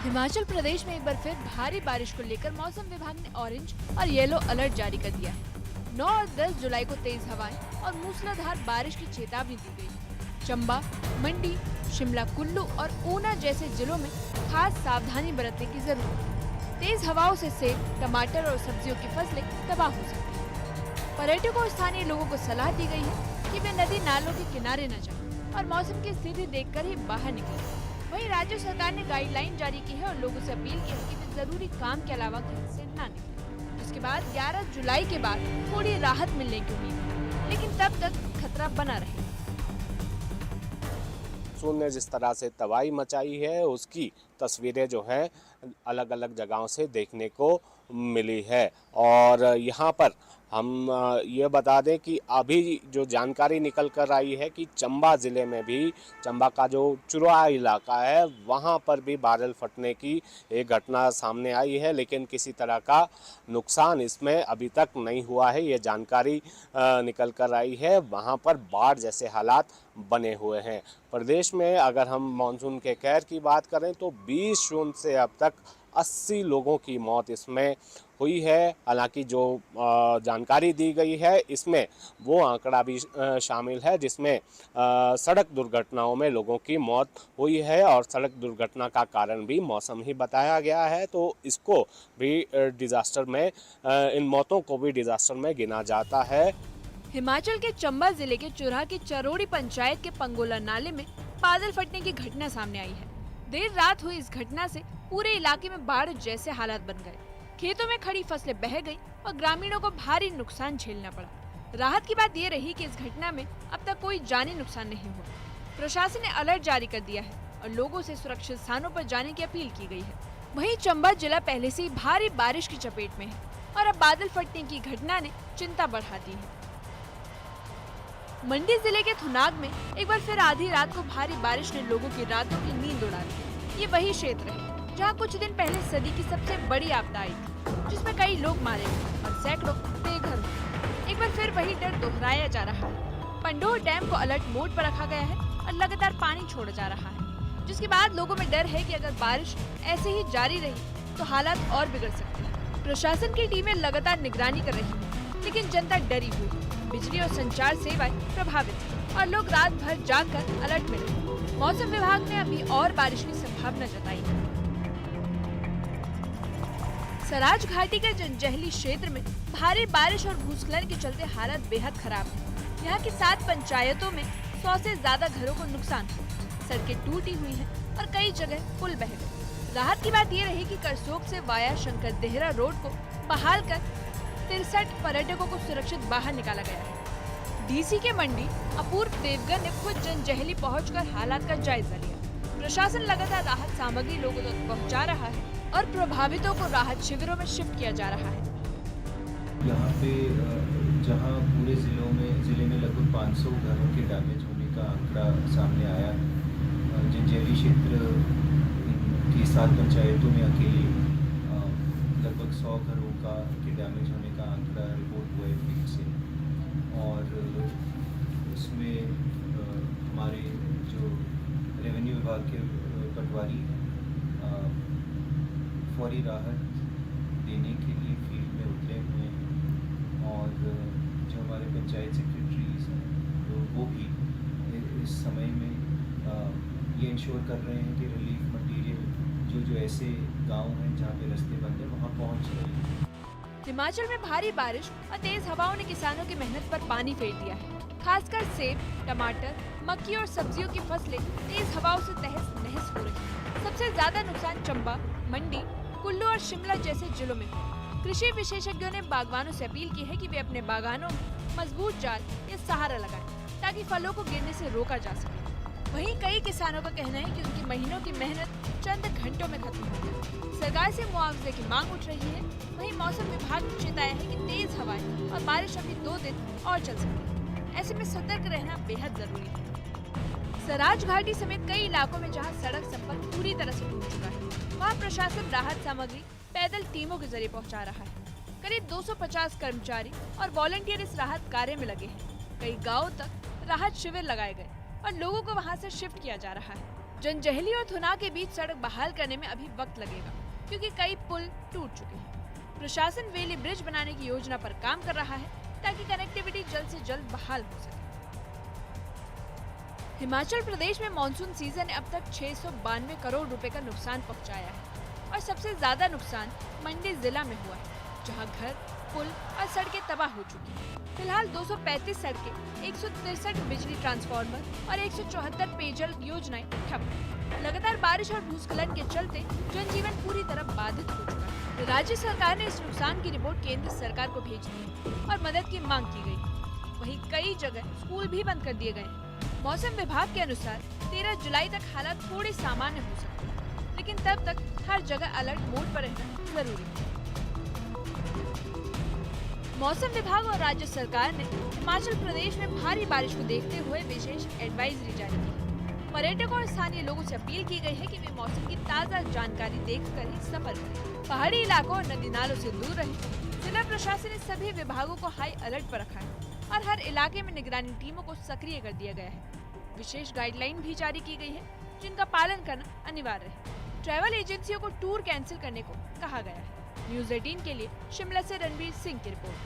हिमाचल प्रदेश में एक बार फिर भारी बारिश को लेकर मौसम विभाग ने ऑरेंज और येलो अलर्ट जारी कर दिया है। 9 और 10 जुलाई को तेज हवाएं और मूसलाधार बारिश की चेतावनी दी गई। चंबा, मंडी, शिमला, कुल्लू और ऊना जैसे जिलों में खास सावधानी बरतने की जरूरत है। तेज हवाओं से सेब, टमाटर और सब्जियों की फसलें तबाह हो सकती हैं। पर्यटकों और स्थानीय लोगों को सलाह दी गई है कि वे नदी नालों के किनारे न जाएं और मौसम की स्थिति देखकर ही बाहर निकलें। वहीं राज्य सरकार ने गाइडलाइन जारी की है और लोगों से अपील की है कि वे जरूरी काम के अलावा घर से न निकलें। इसके बाद 11 जुलाई के बाद थोड़ी राहत मिलने की उम्मीद है, लेकिन तब तक खतरा बना रहेगा। मानसून ने जिस तरह से तबाही मचाई है उसकी तस्वीरें जो है अलग अलग जगहों से देखने को मिली है। और यहाँ पर हम ये बता दें कि अभी जो जानकारी निकल कर आई है कि चंबा ज़िले में भी, चंबा का जो चुराह इलाका है वहाँ पर भी बादल फटने की एक घटना सामने आई है, लेकिन किसी तरह का नुकसान इसमें अभी तक नहीं हुआ है। ये जानकारी निकल कर आई है। वहाँ पर बाढ़ जैसे हालात बने हुए हैं। प्रदेश में अगर हम मानसून के कहर की बात करें तो 20 जून से अब तक 80 लोगों की मौत इसमें हुई है। हालांकि जो जानकारी दी गई है इसमें वो आंकड़ा भी शामिल है जिसमें सड़क दुर्घटनाओं में लोगों की मौत हुई है और सड़क दुर्घटना का कारण भी मौसम ही बताया गया है। तो इसको भी डिजास्टर में, इन मौतों को भी डिजास्टर में गिना जाता है। हिमाचल के चंबा जिले के चुराह की चरोड़ी पंचायत के पंगोला नाले में बादल फटने की घटना सामने आई है। देर रात हुई इस घटना से पूरे इलाके में बाढ़ जैसे हालात बन गए। खेतों में खड़ी फसलें बह गईं और ग्रामीणों को भारी नुकसान झेलना पड़ा। राहत की बात ये रही कि इस घटना में अब तक कोई जानी नुकसान नहीं हुआ। प्रशासन ने अलर्ट जारी कर दिया है और लोगों से सुरक्षित स्थानों पर जाने की अपील की गई है। वहीं चंबा जिला पहले से ही भारी बारिश की चपेट में है और अब बादल फटने की घटना ने चिंता बढ़ा दी है। मंडी जिले के थुनाग में एक बार फिर आधी रात को भारी बारिश ने लोगों की रातों की नींद उड़ा दी। ये वही क्षेत्र है जहाँ कुछ दिन पहले सदी की सबसे बड़ी आपदा आई थी, जिसमें कई लोग मारे गए और सैकड़ों बेघर हुए। एक बार फिर वही डर दोहराया जा रहा है। पंडोह डैम को अलर्ट मोड पर रखा गया है और लगातार पानी छोड़ा जा रहा है, जिसके बाद लोगों में डर है कि अगर बारिश ऐसे ही जारी रही तो हालात और बिगड़ सकते हैं। प्रशासन की टीमें लगातार निगरानी कर रही है, लेकिन जनता डरी हुई है। बिजली और संचार सेवाएं प्रभावित हैं और लोग रात भर जागकर अलर्ट में रहे। मौसम विभाग ने अभी और बारिश की संभावना जताई है। सराज घाटी के जंजैहली क्षेत्र में भारी बारिश और भूस्खलन के चलते हालत बेहद खराब है। यहाँ की 7 पंचायतों में 100 से ज्यादा घरों को नुकसान हुआ। सड़कें टूटी हुई हैं और कई जगह पुल बह गए। राहत की बात ये रही कि करसोग से वाया शंकर देहरा रोड को बहाल कर 63 पर्यटकों को सुरक्षित बाहर निकाला गया है। डीसी के मंडी अपूर्व देवगन ने खुद जंजैहली पहुंचकर हालात का जायजा लिया। प्रशासन लगातार राहत सामग्री लोगों तक पहुंचा रहा है और प्रभावितों को राहत शिविरों में शिफ्ट किया जा रहा है। यहाँ पे जहाँ पूरे जिले में लगभग 500 घरों के डैमेज होने का आंकड़ा सामने आया, जंजैहली क्षेत्र की 7 पंचायतों में अकेले लगभग 100 घरों के डैमेज होने का आंकड़ा रिपोर्ट हुआ है फील्ड से। और उसमें हमारे जो रेवेन्यू विभाग के पटवारी फौरी राहत देने के लिए फील्ड में उतरे हुए हैं और जो हमारे पंचायत सेक्रेटरीज हैं तो वो भी इस समय में ये इंश्योर कर रहे हैं कि रिलीफ मटेरियल जो ऐसे गांव हैं जहाँ पे रास्ते बंद हैं वहाँ पहुँच रहे हैं। हिमाचल में भारी बारिश और तेज हवाओं ने किसानों की मेहनत पर पानी फेर दिया है। खासकर सेब, टमाटर, मक्की और सब्जियों की फसलें तेज हवाओं से तहस नहस हो रही हैं। सबसे ज्यादा नुकसान चंबा, मंडी, कुल्लू और शिमला जैसे जिलों में हुआ। कृषि विशेषज्ञों ने बागवानों से अपील की है कि वे अपने बागानों में मजबूत जाल या सहारा लगाएं, ताकि फलों को गिरने से रोका जा सके। वहीं कई किसानों का कहना है कि उनकी महीनों की मेहनत चंद घंटों में खत्म हो गई। सरकार से मुआवजे की मांग उठ रही है। वहीं मौसम विभाग ने चेताया है कि तेज हवाएं और बारिश अभी 2 दिन और चल सकती है। ऐसे में सतर्क रहना बेहद जरूरी है। सराज घाटी समेत कई इलाकों में जहां सड़क संपर्क पूरी तरह से टूट चुका है, वहां प्रशासन राहत सामग्री पैदल टीमों के जरिए पहुंचा रहा है। करीब 250 कर्मचारी और वॉलंटियर इस राहत कार्य में लगे हैं। कई गाँव तक राहत शिविर लगाए गए और लोगों को वहां से शिफ्ट किया जा रहा है। जंजैहली और थुना के बीच सड़क बहाल करने में अभी वक्त लगेगा, क्योंकि कई पुल टूट चुके हैं। प्रशासन वेली ब्रिज बनाने की योजना पर काम कर रहा है ताकि कनेक्टिविटी जल्द से जल्द बहाल हो सके। हिमाचल प्रदेश में मानसून सीजन ने अब तक 692 करोड़ रुपए का नुकसान पहुंचाया है और सबसे ज्यादा नुकसान मंडी जिला में हुआ है, जहां घर, पुल और सड़कें तबाह हो चुकी हैं। फिलहाल 235 सड़कें, 163 बिजली ट्रांसफार्मर और 174 पेयजल योजनाएं ठप हैं। लगातार बारिश और भूस्खलन के चलते जनजीवन पूरी तरह बाधित हो चुका है। राज्य सरकार ने इस नुकसान की रिपोर्ट केंद्र सरकार को भेज दी है और मदद की मांग की गई। वहीं कई जगह स्कूल भी बंद कर दिए गए हैं। मौसम विभाग के अनुसार 13 जुलाई तक हालात थोड़े सामान्य हो सकते हैं, लेकिन तब तक हर जगह अलर्ट मोड पर रहना जरूरी है। मौसम विभाग और राज्य सरकार ने हिमाचल प्रदेश में भारी बारिश को देखते हुए विशेष एडवाइजरी जारी की है। पर्यटकों और स्थानीय लोगों से अपील की गई है कि वे मौसम की ताज़ा जानकारी देखकर ही सफर करें। पहाड़ी इलाकों और नदी नालों से दूर रहें। जिला प्रशासन ने सभी विभागों को हाई अलर्ट पर रखा है और हर इलाके में निगरानी टीमों को सक्रिय कर दिया गया है। विशेष गाइडलाइन भी जारी की गई है, जिनका पालन करना अनिवार्य है। ट्रैवल एजेंसियों को टूर कैंसिल करने को कहा गया है। न्यूज़ 18 के लिए शिमला से रणवीर सिंह की रिपोर्ट।